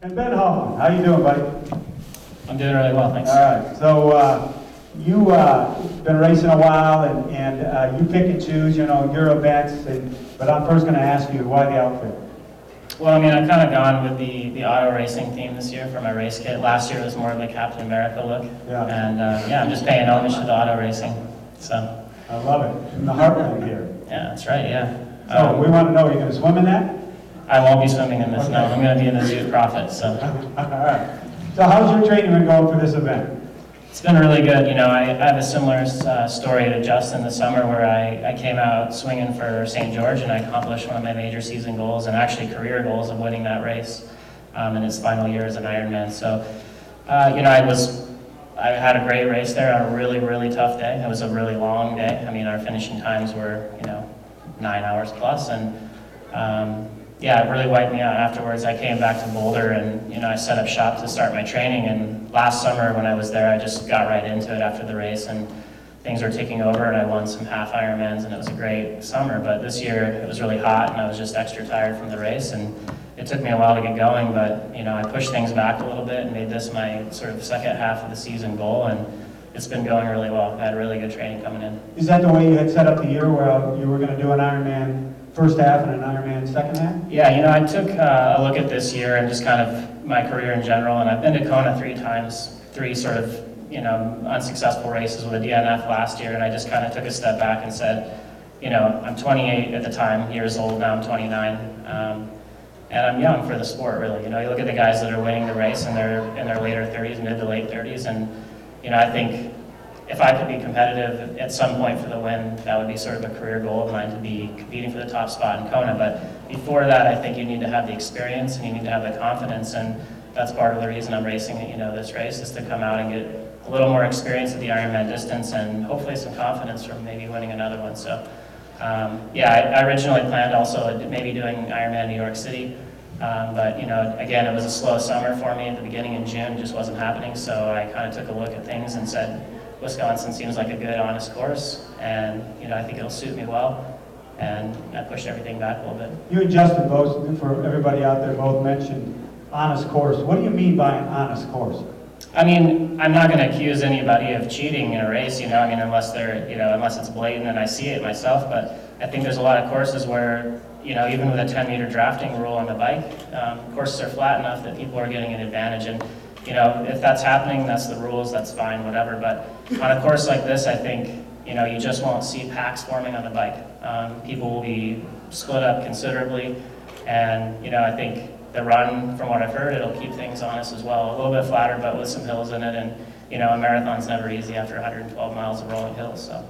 And Ben Hoffman, how you doing, buddy? I'm doing really well, thanks. All right, so you been racing a while, and you pick and choose, you know, your events, but I'm first going to ask you, why the outfit? Well, I mean, I've kind of gone with the auto racing theme this year for my race kit. Last year was more of a Captain America look. Yeah. And yeah, I'm just paying homage to the auto racing. So. I love it. In the heartland here. Yeah, that's right, yeah. So we want to know, are you going to swim in that? I won't be swimming in this, no. I'm going to be in the Zoo Prophet, so. All right. So how's your training been going for this event? It's been really good. You know, I have a similar story to Justin this summer where I came out swinging for St. George and I accomplished one of my major season goals and actually career goals of winning that race in its final year as an Ironman. So, you know, I had a great race there on a really, really tough day. It was a really long day. I mean, our finishing times were, you know, 9 hours plus, and yeah, it really wiped me out afterwards. I came back to Boulder and, you know, I set up shop to start my training, and last summer when I was there, I just got right into it after the race, and things were ticking over, and I won some half Ironmans, and it was a great summer. But this year, it was really hot, and I was just extra tired from the race, and it took me a while to get going, but, you know, I pushed things back a little bit and made this my sort of second half of the season goal, and it's been going really well. I had really good training coming in. Is that the way you had set up the year, where you were going to do an Ironman first half and an Ironman second half? Yeah, you know, I took a look at this year and just kind of my career in general, and I've been to Kona 3 times, 3 sort of, you know, unsuccessful races with a DNF last year, and I just kind of took a step back and said, you know, I'm 28 at the time, years old, now I'm 29, and I'm young for the sport, really. You know, you look at the guys that are winning the race and they're in their later 30s, mid to late 30s, and, you know, I think if I could be competitive at some point for the win, that would be sort of a career goal of mine, to be competing for the top spot in Kona. But before that, I think you need to have the experience and you need to have the confidence, and that's part of the reason I'm racing, you know, this race, is to come out and get a little more experience at the Ironman distance and hopefully some confidence from maybe winning another one. So, yeah, I originally planned also maybe doing Ironman New York City, but, you know, again, it was a slow summer for me at the beginning in June, it just wasn't happening, so I kind of took a look at things and said, Wisconsin seems like a good, honest course, and, you know, I think it'll suit me well, and I pushed everything back a little bit. You and Justin both, for everybody out there, both mentioned honest course. What do you mean by an honest course? I mean, I'm not going to accuse anybody of cheating in a race, you know, I mean, unless they're, you know, unless it's blatant and I see it myself, but I think there's a lot of courses where, you know, even with a 10-meter drafting rule on the bike, courses are flat enough that people are getting an advantage, and, you know, if that's happening, that's the rules, that's fine, whatever. But on a course like this, I think, you know, you just won't see packs forming on the bike. People will be split up considerably, and, you know, I think the run, from what I've heard, it'll keep things honest as well. A little bit flatter, but with some hills in it, and, you know, a marathon's never easy after 112 miles of rolling hills, so.